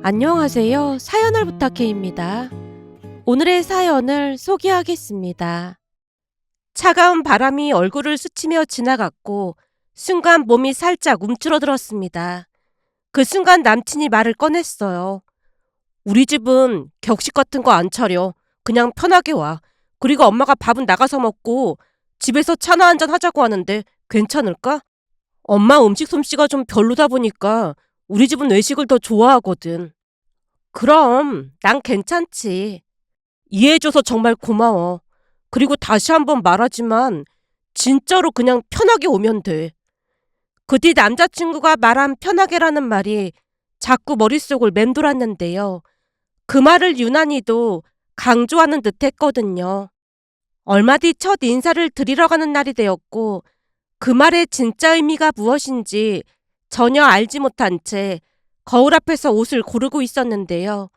안녕하세요. 사연을 부탁해입니다. 오늘의 사연을 소개하겠습니다. 차가운 바람이 얼굴을 스치며 지나갔고 순간 몸이 살짝 움츠러들었습니다. 그 순간 남친이 말을 꺼냈어요. 우리 집은 격식 같은 거 안 차려. 그냥 편하게 와. 그리고 엄마가 밥은 나가서 먹고 집에서 차나 한잔 하자고 하는데 괜찮을까? 엄마 음식 솜씨가 좀 별로다 보니까 우리 집은 외식을 더 좋아하거든. 그럼 난 괜찮지. 이해해줘서 정말 고마워. 그리고 다시 한번 말하지만 진짜로 그냥 편하게 오면 돼. 그 뒤 남자친구가 말한 편하게라는 말이 자꾸 머릿속을 맴돌았는데요. 그 말을 유난히도 강조하는 듯 했거든요. 얼마 뒤 첫 인사를 드리러 가는 날이 되었고 그 말의 진짜 의미가 무엇인지 전혀 알지 못한 채 거울 앞에서 옷을 고르고 있었는데요.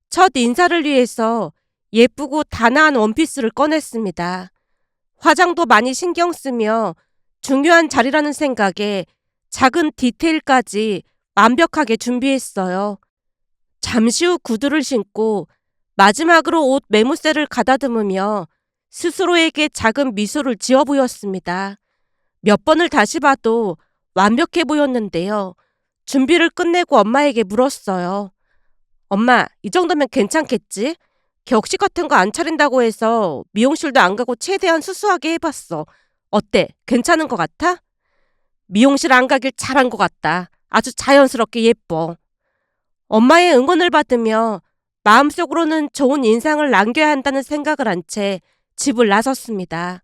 첫 인사를 위해서 예쁘고 단아한 원피스를 꺼냈습니다. 화장도 많이 신경 쓰며 중요한 자리라는 생각에 작은 디테일까지 완벽하게 준비했어요. 잠시 후 구두를 신고 마지막으로 옷 매무새를 가다듬으며 스스로에게 작은 미소를 지어 보였습니다. 몇 번을 다시 봐도 완벽해 보였는데요. 준비를 끝내고 엄마에게 물었어요. 엄마, 이 정도면 괜찮겠지? 격식 같은 거 안 차린다고 해서 미용실도 안 가고 최대한 수수하게 해봤어. 어때? 괜찮은 것 같아? 미용실 안 가길 잘한 것 같다. 아주 자연스럽게 예뻐. 엄마의 응원을 받으며 마음속으로는 좋은 인상을 남겨야 한다는 생각을 한 채 집을 나섰습니다.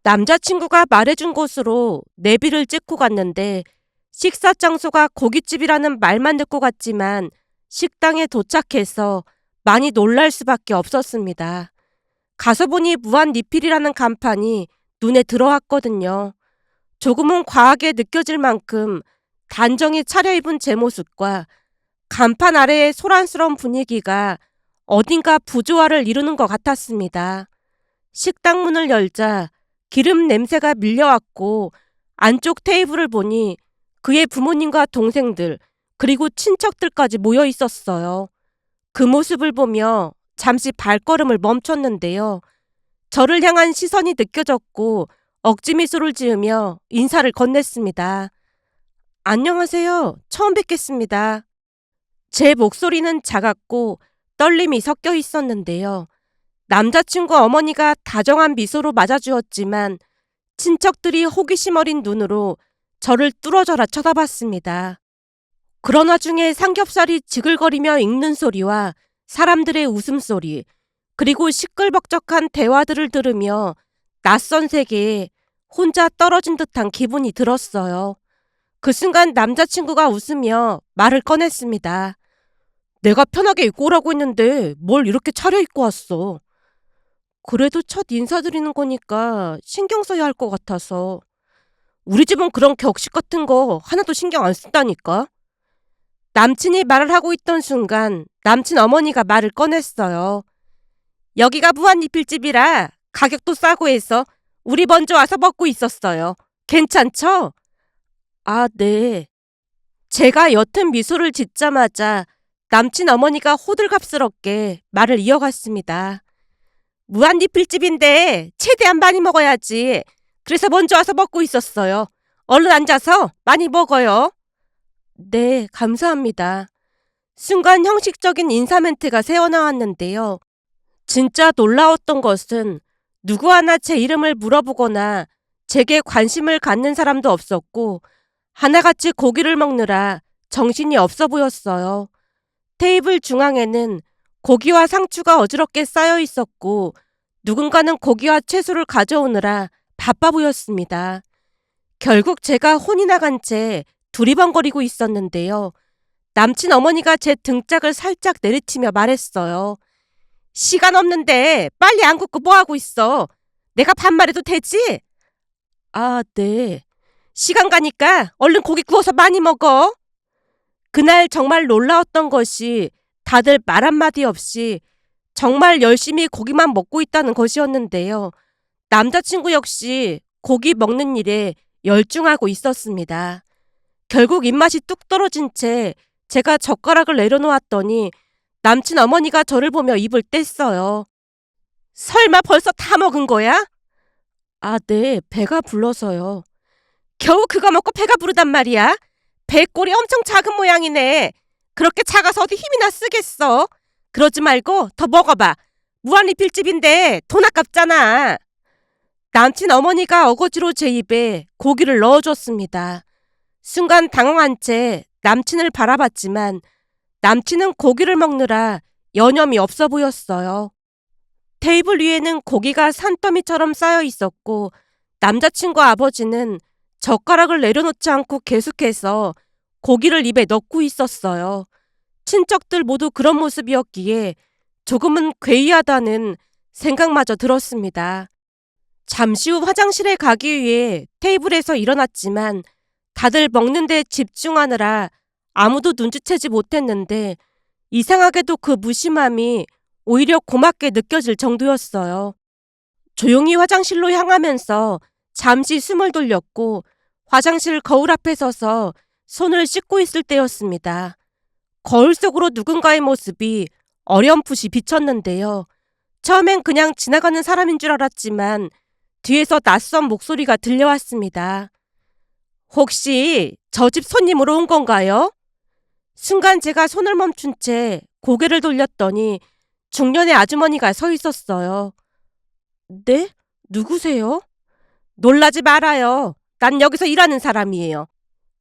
남자친구가 말해준 곳으로 내비를 찍고 갔는데 식사 장소가 고깃집이라는 말만 듣고 갔지만 식당에 도착해서 많이 놀랄 수밖에 없었습니다. 가서 보니 무한 리필이라는 간판이 눈에 들어왔거든요. 조금은 과하게 느껴질 만큼 단정히 차려입은 제 모습과 간판 아래의 소란스러운 분위기가 어딘가 부조화를 이루는 것 같았습니다. 식당 문을 열자 기름 냄새가 밀려왔고 안쪽 테이블을 보니 그의 부모님과 동생들 그리고 친척들까지 모여 있었어요. 그 모습을 보며 잠시 발걸음을 멈췄는데요. 저를 향한 시선이 느껴졌고 억지 미소를 지으며 인사를 건넸습니다. 안녕하세요. 처음 뵙겠습니다. 제 목소리는 작았고 떨림이 섞여 있었는데요. 남자친구 어머니가 다정한 미소로 맞아주었지만 친척들이 호기심 어린 눈으로 저를 뚫어져라 쳐다봤습니다. 그런 와중에 삼겹살이 지글거리며 익는 소리와 사람들의 웃음소리, 그리고 시끌벅적한 대화들을 들으며 낯선 세계에 혼자 떨어진 듯한 기분이 들었어요. 그 순간 남자친구가 웃으며 말을 꺼냈습니다. 내가 편하게 입고 오라고 했는데 뭘 이렇게 차려입고 왔어. 그래도 첫 인사드리는 거니까 신경 써야 할 것 같아서. 우리 집은 그런 격식 같은 거 하나도 신경 안 쓴다니까. 남친이 말을 하고 있던 순간 남친 어머니가 말을 꺼냈어요. 여기가 무한리필집이라 가격도 싸고 해서 우리 먼저 와서 먹고 있었어요. 괜찮죠? 아, 네. 제가 옅은 미소를 짓자마자 남친 어머니가 호들갑스럽게 말을 이어갔습니다. 무한리필집인데 최대한 많이 먹어야지. 그래서 먼저 와서 먹고 있었어요. 얼른 앉아서 많이 먹어요. 네, 감사합니다. 순간 형식적인 인사 멘트가 새어나왔는데요. 진짜 놀라웠던 것은 누구 하나 제 이름을 물어보거나 제게 관심을 갖는 사람도 없었고 하나같이 고기를 먹느라 정신이 없어 보였어요. 테이블 중앙에는 고기와 상추가 어지럽게 쌓여 있었고 누군가는 고기와 채소를 가져오느라 바빠 보였습니다. 결국 제가 혼이 나간 채 두리번거리고 있었는데요. 남친 어머니가 제 등짝을 살짝 내리치며 말했어요. 시간 없는데 빨리 안 굽고 뭐하고 있어. 내가 반말해도 되지? 아, 네. 시간 가니까 얼른 고기 구워서 많이 먹어. 그날 정말 놀라웠던 것이 다들 말 한마디 없이 정말 열심히 고기만 먹고 있다는 것이었는데요. 남자친구 역시 고기 먹는 일에 열중하고 있었습니다. 결국 입맛이 뚝 떨어진 채 제가 젓가락을 내려놓았더니 남친 어머니가 저를 보며 입을 뗐어요. 설마 벌써 다 먹은 거야? 아, 네, 배가 불러서요. 겨우 그거 먹고 배가 부르단 말이야? 배꼴이 엄청 작은 모양이네. 그렇게 작아서 어디 힘이나 쓰겠어? 그러지 말고 더 먹어봐. 무한리필집인데 돈 아깝잖아. 남친 어머니가 어거지로 제 입에 고기를 넣어줬습니다. 순간 당황한 채 남친을 바라봤지만 남친은 고기를 먹느라 여념이 없어 보였어요. 테이블 위에는 고기가 산더미처럼 쌓여 있었고 남자친구 아버지는 젓가락을 내려놓지 않고 계속해서 고기를 입에 넣고 있었어요. 친척들 모두 그런 모습이었기에 조금은 괴이하다는 생각마저 들었습니다. 잠시 후 화장실에 가기 위해 테이블에서 일어났지만 다들 먹는 데 집중하느라 아무도 눈치채지 못했는데 이상하게도 그 무심함이 오히려 고맙게 느껴질 정도였어요. 조용히 화장실로 향하면서 잠시 숨을 돌렸고 화장실 거울 앞에 서서 손을 씻고 있을 때였습니다. 거울 속으로 누군가의 모습이 어렴풋이 비쳤는데요. 처음엔 그냥 지나가는 사람인 줄 알았지만 뒤에서 낯선 목소리가 들려왔습니다. 혹시 저 집 손님으로 온 건가요? 순간 제가 손을 멈춘 채 고개를 돌렸더니 중년의 아주머니가 서 있었어요. 네? 누구세요? 놀라지 말아요. 난 여기서 일하는 사람이에요.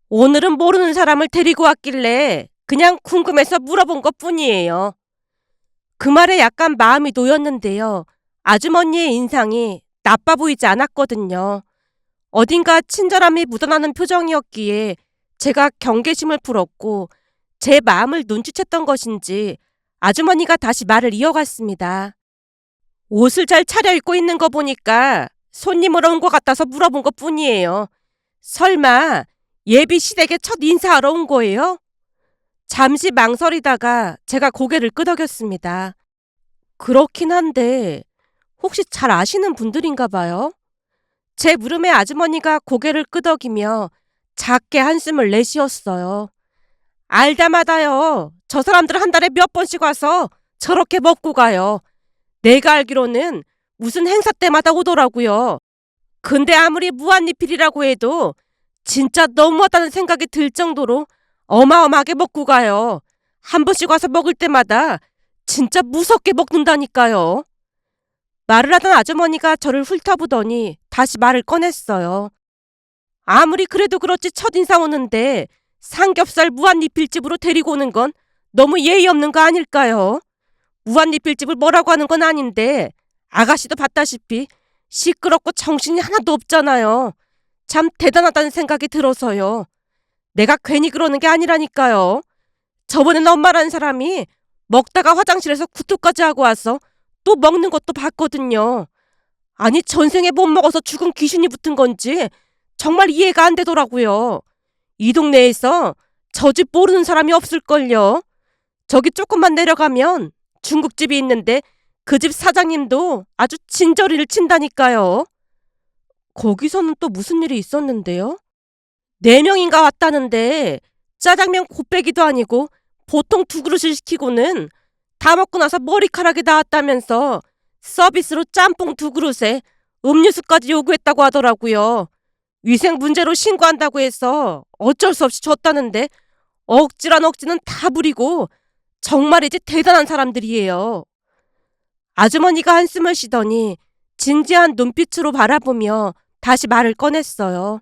오늘은 모르는 사람을 데리고 왔길래 그냥 궁금해서 물어본 것뿐이에요. 그 말에 약간 마음이 놓였는데요. 아주머니의 인상이 나빠 보이지 않았거든요. 어딘가 친절함이 묻어나는 표정이었기에 제가 경계심을 풀었고 제 마음을 눈치챘던 것인지 아주머니가 다시 말을 이어갔습니다. 옷을 잘 차려입고 있는 거 보니까 손님으로 온 것 같아서 물어본 것뿐이에요. 설마 예비 시댁에 첫 인사하러 온 거예요? 잠시 망설이다가 제가 고개를 끄덕였습니다. 그렇긴 한데 혹시 잘 아시는 분들인가 봐요? 제 물음에 아주머니가 고개를 끄덕이며 작게 한숨을 내쉬었어요. 알다마다요. 저 사람들 한 달에 몇 번씩 와서 저렇게 먹고 가요. 내가 알기로는 무슨 행사 때마다 오더라고요. 근데 아무리 무한리필이라고 해도 진짜 너무하다는 생각이 들 정도로 어마어마하게 먹고 가요. 한 번씩 와서 먹을 때마다 진짜 무섭게 먹는다니까요. 말을 하던 아주머니가 저를 훑어보더니 다시 말을 꺼냈어요. 아무리 그래도 그렇지 첫인상 오는데 삼겹살 무한리필집으로 데리고 오는 건 너무 예의 없는 거 아닐까요? 무한리필집을 뭐라고 하는 건 아닌데 아가씨도 봤다시피 시끄럽고 정신이 하나도 없잖아요. 참 대단하다는 생각이 들어서요. 내가 괜히 그러는 게 아니라니까요. 저번엔 엄마라는 사람이 먹다가 화장실에서 구토까지 하고 와서 또 먹는 것도 봤거든요. 아니 전생에 못 먹어서 죽은 귀신이 붙은 건지 정말 이해가 안 되더라고요. 이 동네에서 저 집 모르는 사람이 없을걸요. 저기 조금만 내려가면 중국집이 있는데 그 집 사장님도 아주 진저리를 친다니까요. 거기서는 또 무슨 일이 있었는데요? 4명인가 왔다는데 짜장면 곱빼기도 아니고 보통 2그릇을 시키고는 다 먹고 나서 머리카락이 나왔다면서 서비스로 짬뽕 2그릇에 음료수까지 요구했다고 하더라고요. 위생 문제로 신고한다고 해서 어쩔 수 없이 줬다는데 억지란 억지는 다 부리고 정말이지 대단한 사람들이에요. 아주머니가 한숨을 쉬더니 진지한 눈빛으로 바라보며 다시 말을 꺼냈어요.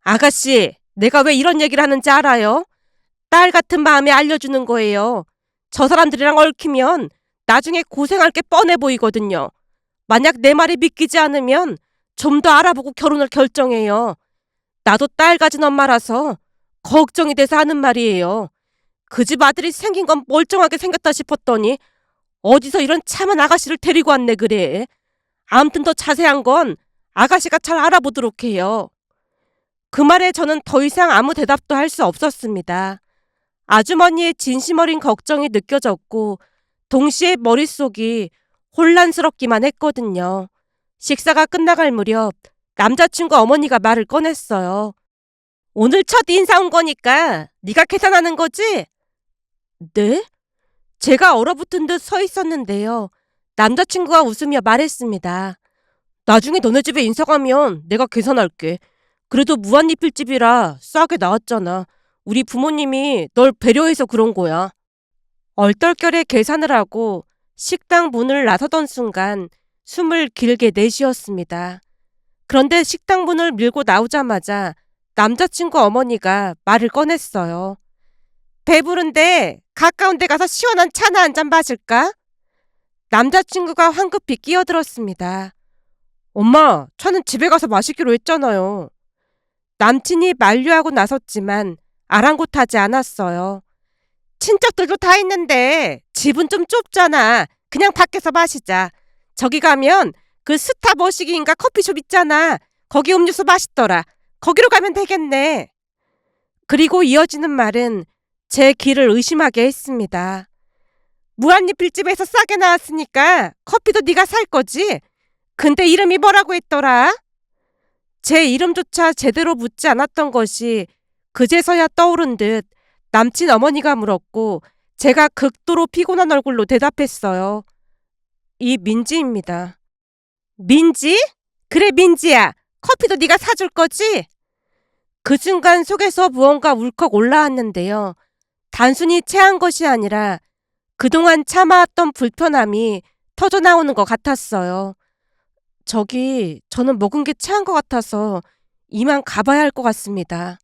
아가씨, 내가 왜 이런 얘기를 하는지 알아요? 딸 같은 마음에 알려주는 거예요. 저 사람들이랑 얽히면 나중에 고생할 게 뻔해 보이거든요. 만약 내 말이 믿기지 않으면 좀 더 알아보고 결혼을 결정해요. 나도 딸 가진 엄마라서 걱정이 돼서 하는 말이에요. 그 집 아들이 생긴 건 멀쩡하게 생겼다 싶었더니 어디서 이런 참한 아가씨를 데리고 왔네 그래. 아무튼 더 자세한 건 아가씨가 잘 알아보도록 해요. 그 말에 저는 더 이상 아무 대답도 할 수 없었습니다. 아주머니의 진심 어린 걱정이 느껴졌고 동시에 머릿속이 혼란스럽기만 했거든요. 식사가 끝나갈 무렵 남자친구 어머니가 말을 꺼냈어요. 오늘 첫 인사 온 거니까 네가 계산하는 거지? 네? 제가 얼어붙은 듯 서 있었는데요. 남자친구가 웃으며 말했습니다. 나중에 너네 집에 인사 가면 내가 계산할게. 그래도 무한리필집이라 싸게 나왔잖아. 우리 부모님이 널 배려해서 그런 거야. 얼떨결에 계산을 하고 식당 문을 나서던 순간 숨을 길게 내쉬었습니다. 그런데 식당 문을 밀고 나오자마자 남자친구 어머니가 말을 꺼냈어요. 배부른데 가까운 데 가서 시원한 차나 한 잔 마실까? 남자친구가 황급히 끼어들었습니다. 엄마, 차는 집에 가서 마시기로 했잖아요. 남친이 만류하고 나섰지만 아랑곳하지 않았어요. 친척들도 다 있는데 집은 좀 좁잖아. 그냥 밖에서 마시자. 저기 가면 그 스타 머시기인가 커피숍 있잖아. 거기 음료수 맛있더라. 거기로 가면 되겠네. 그리고 이어지는 말은 제 귀를 의심하게 했습니다. 무한리필집에서 싸게 나왔으니까 커피도 네가 살 거지? 근데 이름이 뭐라고 했더라? 제 이름조차 제대로 묻지 않았던 것이 그제서야 떠오른 듯 남친 어머니가 물었고 제가 극도로 피곤한 얼굴로 대답했어요. 이 민지입니다. 민지? 그래 민지야. 커피도 네가 사줄 거지? 그 순간 속에서 무언가 울컥 올라왔는데요. 단순히 체한 것이 아니라 그동안 참아왔던 불편함이 터져나오는 것 같았어요. 저는 먹은 게 체한 것 같아서 이만 가봐야 할 것 같습니다.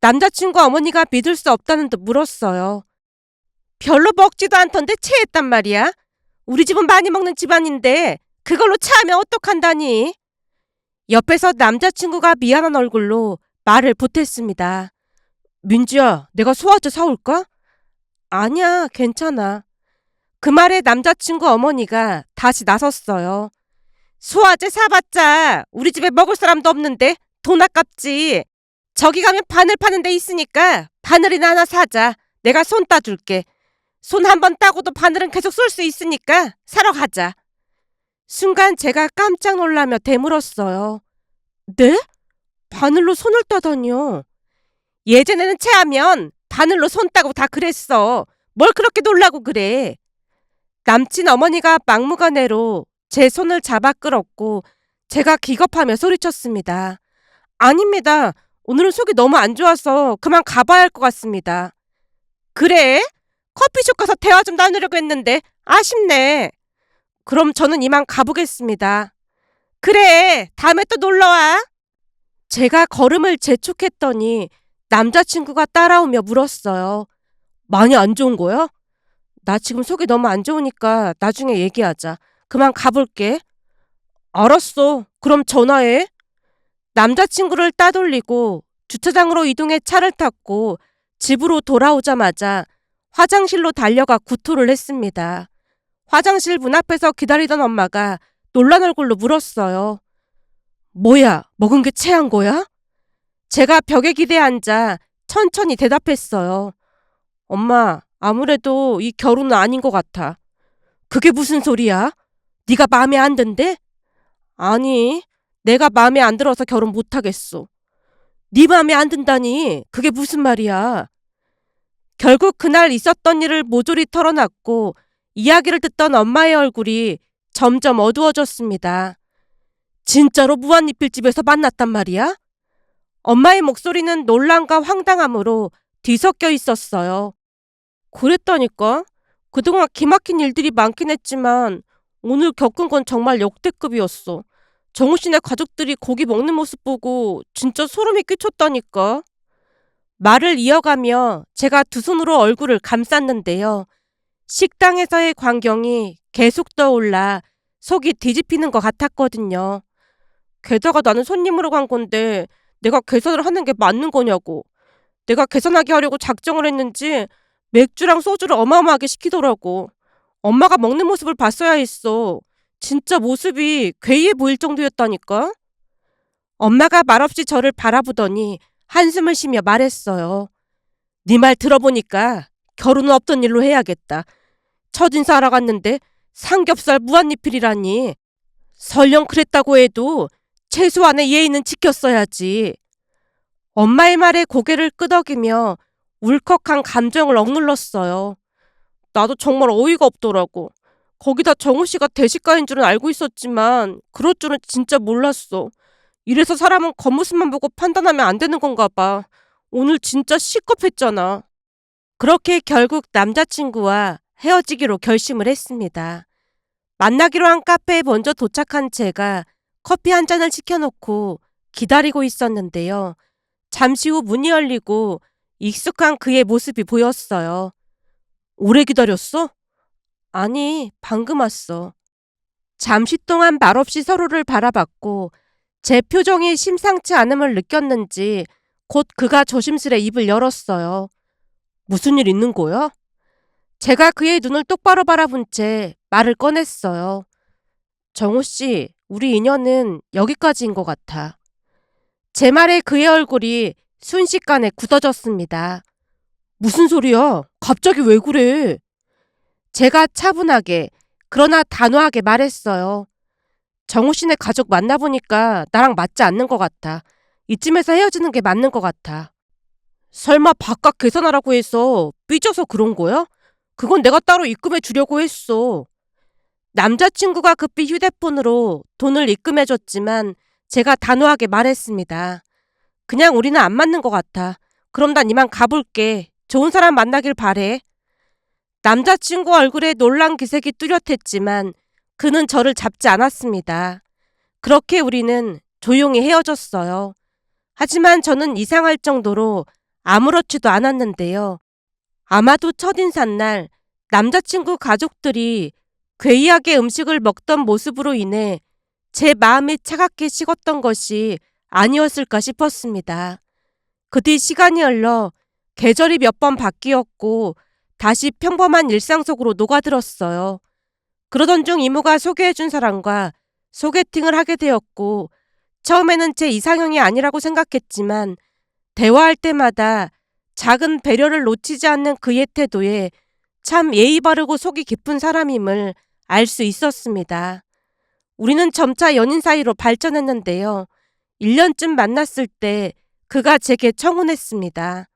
남자친구 어머니가 믿을 수 없다는 듯 물었어요. 별로 먹지도 않던데 체했단 말이야? 우리 집은 많이 먹는 집안인데 그걸로 체하면 어떡한다니? 옆에서 남자친구가 미안한 얼굴로 말을 보탰습니다. 민지야, 내가 소화제 사올까? 아니야, 괜찮아. 그 말에 남자친구 어머니가 다시 나섰어요. 소화제 사봤자 우리 집에 먹을 사람도 없는데 돈 아깝지. 저기 가면 바늘 파는 데 있으니까 바늘이나 하나 사자. 내가 손 따줄게. 손 한 번 따고도 바늘은 계속 쏠 수 있으니까 사러 가자. 순간 제가 깜짝 놀라며 되물었어요. 네? 바늘로 손을 따다니요. 예전에는 체하면 바늘로 손 따고 다 그랬어. 뭘 그렇게 놀라고 그래. 남친 어머니가 막무가내로 제 손을 잡아 끌었고 제가 기겁하며 소리쳤습니다. 아닙니다. 오늘은 속이 너무 안 좋아서 그만 가봐야 할 것 같습니다. 그래? 커피숍 가서 대화 좀 나누려고 했는데 아쉽네. 그럼 저는 이만 가보겠습니다. 그래, 다음에 또 놀러와. 제가 걸음을 재촉했더니 남자친구가 따라오며 물었어요. 많이 안 좋은 거야? 나 지금 속이 너무 안 좋으니까 나중에 얘기하자. 그만 가볼게. 알았어. 그럼 전화해. 남자친구를 따돌리고 주차장으로 이동해 차를 탔고 집으로 돌아오자마자 화장실로 달려가 구토를 했습니다. 화장실 문 앞에서 기다리던 엄마가 놀란 얼굴로 물었어요. 뭐야, 먹은 게 체한 거야? 제가 벽에 기대 앉아 천천히 대답했어요. 엄마, 아무래도 이 결혼은 아닌 것 같아. 그게 무슨 소리야? 네가 마음에 안 든대? 아니, 내가 마음에 안 들어서 결혼 못하겠어. 네 마음에 안 든다니 그게 무슨 말이야. 결국 그날 있었던 일을 모조리 털어놨고 이야기를 듣던 엄마의 얼굴이 점점 어두워졌습니다. 진짜로 무한리필집에서 만났단 말이야? 엄마의 목소리는 논란과 황당함으로 뒤섞여 있었어요. 그랬다니까. 그동안 기막힌 일들이 많긴 했지만 오늘 겪은 건 정말 역대급이었어. 정우 씨네 가족들이 고기 먹는 모습 보고 진짜 소름이 끼쳤다니까. 말을 이어가며 제가 두 손으로 얼굴을 감쌌는데요. 식당에서의 광경이 계속 떠올라 속이 뒤집히는 것 같았거든요. 게다가 나는 손님으로 간 건데 내가 계산을 하는 게 맞는 거냐고. 내가 계산하게 하려고 작정을 했는지 맥주랑 소주를 어마어마하게 시키더라고. 엄마가 먹는 모습을 봤어야 했어. 진짜 모습이 괴이해 보일 정도였다니까. 엄마가 말없이 저를 바라보더니 한숨을 쉬며 말했어요. 네 말 들어보니까 결혼은 없던 일로 해야겠다. 첫인사 하러 갔는데 삼겹살 무한리필이라니. 설령 그랬다고 해도 최소한의 예의는 지켰어야지. 엄마의 말에 고개를 끄덕이며 울컥한 감정을 억눌렀어요. 나도 정말 어이가 없더라고. 거기다 정우 씨가 대식가인 줄은 알고 있었지만 그럴 줄은 진짜 몰랐어. 이래서 사람은 겉모습만 보고 판단하면 안 되는 건가 봐. 오늘 진짜 시겁했잖아. 그렇게 결국 남자친구와 헤어지기로 결심을 했습니다. 만나기로 한 카페에 먼저 도착한 제가 커피 한 잔을 시켜놓고 기다리고 있었는데요. 잠시 후 문이 열리고 익숙한 그의 모습이 보였어요. 오래 기다렸어? 아니, 방금 왔어. 잠시 동안 말없이 서로를 바라봤고 제 표정이 심상치 않음을 느꼈는지 곧 그가 조심스레 입을 열었어요. 무슨 일 있는 거야? 제가 그의 눈을 똑바로 바라본 채 말을 꺼냈어요. 정우 씨, 우리 인연은 여기까지인 것 같아. 제 말에 그의 얼굴이 순식간에 굳어졌습니다. 무슨 소리야? 갑자기 왜 그래? 제가 차분하게 그러나 단호하게 말했어요. 정우 씨네 가족 만나보니까 나랑 맞지 않는 것 같아. 이쯤에서 헤어지는 게 맞는 것 같아. 설마 바깥 계산하라고 해서 삐져서 그런 거야? 그건 내가 따로 입금해 주려고 했어. 남자친구가 급히 휴대폰으로 돈을 입금해줬지만 제가 단호하게 말했습니다. 그냥 우리는 안 맞는 것 같아. 그럼 난 이만 가볼게. 좋은 사람 만나길 바래. 남자친구 얼굴에 놀란 기색이 뚜렷했지만 그는 저를 잡지 않았습니다. 그렇게 우리는 조용히 헤어졌어요. 하지만 저는 이상할 정도로 아무렇지도 않았는데요. 아마도 첫인상 날 남자친구 가족들이 괴이하게 음식을 먹던 모습으로 인해 제 마음이 차갑게 식었던 것이 아니었을까 싶었습니다. 그 뒤 시간이 흘러 계절이 몇 번 바뀌었고 다시 평범한 일상 속으로 녹아들었어요. 그러던 중 이모가 소개해준 사람과 소개팅을 하게 되었고 처음에는 제 이상형이 아니라고 생각했지만 대화할 때마다 작은 배려를 놓치지 않는 그의 태도에 참 예의 바르고 속이 깊은 사람임을 알 수 있었습니다. 우리는 점차 연인 사이로 발전했는데요. 1년쯤 만났을 때 그가 제게 청혼했습니다.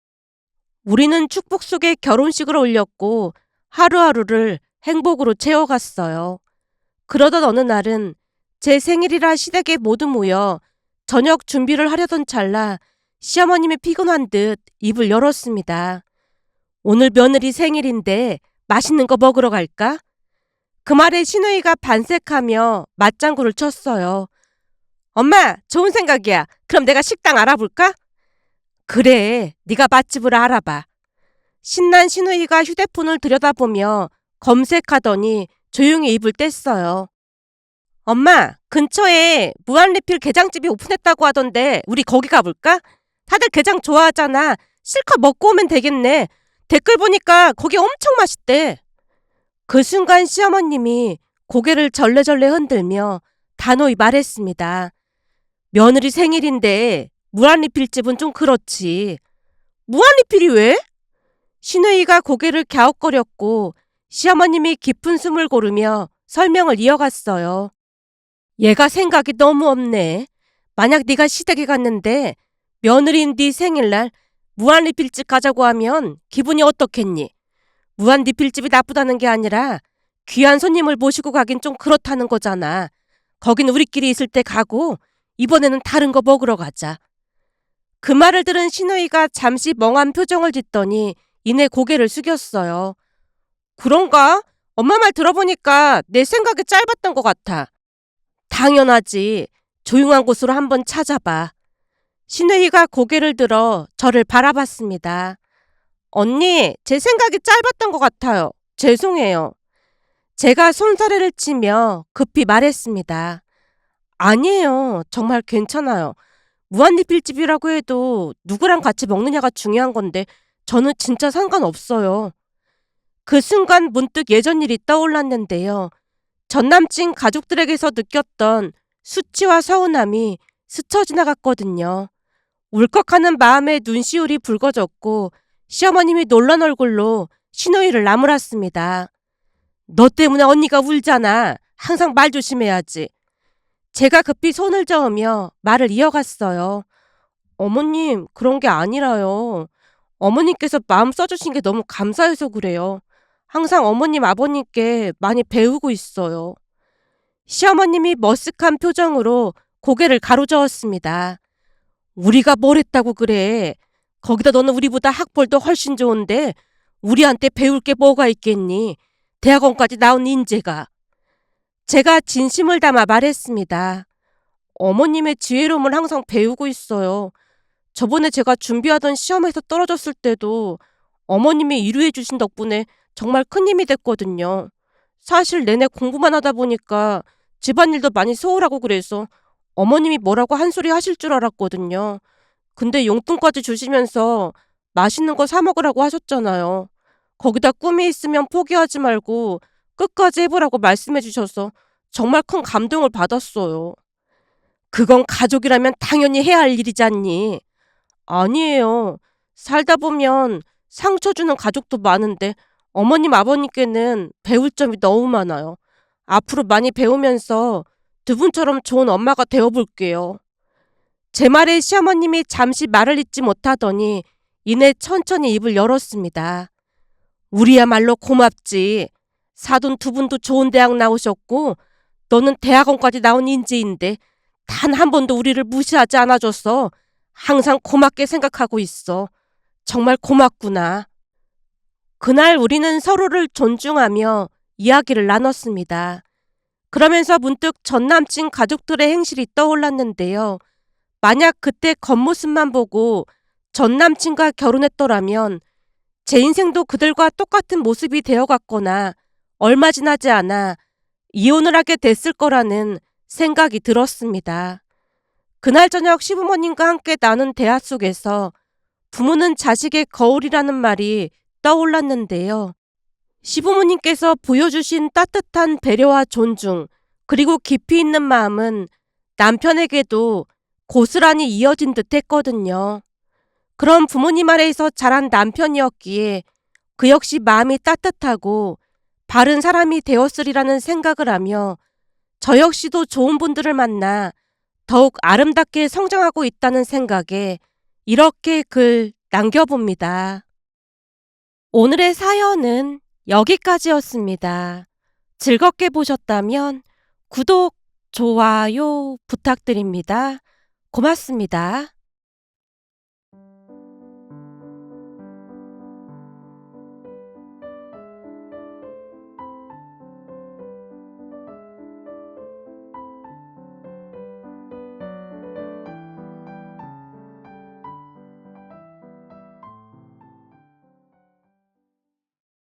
우리는 축복 속에 결혼식을 올렸고 하루하루를 행복으로 채워갔어요. 그러던 어느 날은 제 생일이라 시댁에 모두 모여 저녁 준비를 하려던 찰나 시어머님이 피곤한 듯 입을 열었습니다. 오늘 며느리 생일인데 맛있는 거 먹으러 갈까? 그 말에 시누이가 반색하며 맞장구를 쳤어요. 엄마, 좋은 생각이야. 그럼 내가 식당 알아볼까? 그래, 네가 맛집을 알아봐. 신난 시누이가 휴대폰을 들여다보며 검색하더니 조용히 입을 뗐어요. 엄마, 근처에 무한리필 게장집이 오픈했다고 하던데 우리 거기 가볼까? 다들 게장 좋아하잖아. 실컷 먹고 오면 되겠네. 댓글 보니까 거기 엄청 맛있대. 그 순간 시어머님이 고개를 절레절레 흔들며 단호히 말했습니다. 며느리 생일인데 무한리필집은 좀 그렇지. 무한리필이 왜? 시누이가 고개를 갸웃거렸고 시어머님이 깊은 숨을 고르며 설명을 이어갔어요. 얘가 생각이 너무 없네. 만약 네가 시댁에 갔는데 며느리인 네 생일날 무한리필집 가자고 하면 기분이 어떻겠니? 무한리필집이 나쁘다는 게 아니라 귀한 손님을 모시고 가긴 좀 그렇다는 거잖아. 거긴 우리끼리 있을 때 가고 이번에는 다른 거 먹으러 가자. 그 말을 들은 시누이가 잠시 멍한 표정을 짓더니 이내 고개를 숙였어요. 그런가? 엄마 말 들어보니까 내 생각이 짧았던 것 같아. 당연하지. 조용한 곳으로 한번 찾아봐. 시누이가 고개를 들어 저를 바라봤습니다. 언니, 제 생각이 짧았던 것 같아요. 죄송해요. 제가 손사래를 치며 급히 말했습니다. 아니에요. 정말 괜찮아요. 무한리필집이라고 해도 누구랑 같이 먹느냐가 중요한 건데 저는 진짜 상관없어요. 그 순간 문득 예전 일이 떠올랐는데요. 전남친 가족들에게서 느꼈던 수치와 서운함이 스쳐 지나갔거든요. 울컥하는 마음에 눈시울이 붉어졌고 시어머님이 놀란 얼굴로 시누이를 나무랐습니다. 너 때문에 언니가 울잖아. 항상 말 조심해야지. 제가 급히 손을 저으며 말을 이어갔어요. 어머님, 그런 게 아니라요. 어머님께서 마음 써주신 게 너무 감사해서 그래요. 항상 어머님, 아버님께 많이 배우고 있어요. 시어머님이 머쓱한 표정으로 고개를 가로저었습니다. 우리가 뭘 했다고 그래. 거기다 너는 우리보다 학벌도 훨씬 좋은데 우리한테 배울 게 뭐가 있겠니? 대학원까지 나온 인재가. 제가 진심을 담아 말했습니다. 어머님의 지혜로움을 항상 배우고 있어요. 저번에 제가 준비하던 시험에서 떨어졌을 때도 어머님이 위로해 주신 덕분에 정말 큰 힘이 됐거든요. 사실 내내 공부만 하다 보니까 집안일도 많이 소홀하고 그래서 어머님이 뭐라고 한 소리 하실 줄 알았거든요. 근데 용돈까지 주시면서 맛있는 거 사 먹으라고 하셨잖아요. 거기다 꿈이 있으면 포기하지 말고 끝까지 해보라고 말씀해 주셔서 정말 큰 감동을 받았어요. 그건 가족이라면 당연히 해야 할 일이잖니. 아니에요. 살다 보면 상처 주는 가족도 많은데 어머님, 아버님께는 배울 점이 너무 많아요. 앞으로 많이 배우면서 두 분처럼 좋은 엄마가 되어볼게요. 제 말에 시어머님이 잠시 말을 잇지 못하더니 이내 천천히 입을 열었습니다. 우리야말로 고맙지. 사돈 두 분도 좋은 대학 나오셨고 너는 대학원까지 나온 인재인데 단 한 번도 우리를 무시하지 않아줘서 항상 고맙게 생각하고 있어. 정말 고맙구나. 그날 우리는 서로를 존중하며 이야기를 나눴습니다. 그러면서 문득 전남친 가족들의 행실이 떠올랐는데요. 만약 그때 겉모습만 보고 전남친과 결혼했더라면 제 인생도 그들과 똑같은 모습이 되어갔거나 얼마 지나지 않아 이혼을 하게 됐을 거라는 생각이 들었습니다. 그날 저녁 시부모님과 함께 나눈 대화 속에서 부모는 자식의 거울이라는 말이 떠올랐는데요. 시부모님께서 보여주신 따뜻한 배려와 존중, 그리고 깊이 있는 마음은 남편에게도 고스란히 이어진 듯 했거든요. 그런 부모님 아래에서 자란 남편이었기에 그 역시 마음이 따뜻하고 바른 사람이 되었으리라는 생각을 하며 저 역시도 좋은 분들을 만나 더욱 아름답게 성장하고 있다는 생각에 이렇게 글 남겨봅니다. 오늘의 사연은 여기까지였습니다. 즐겁게 보셨다면 구독, 좋아요 부탁드립니다. 고맙습니다.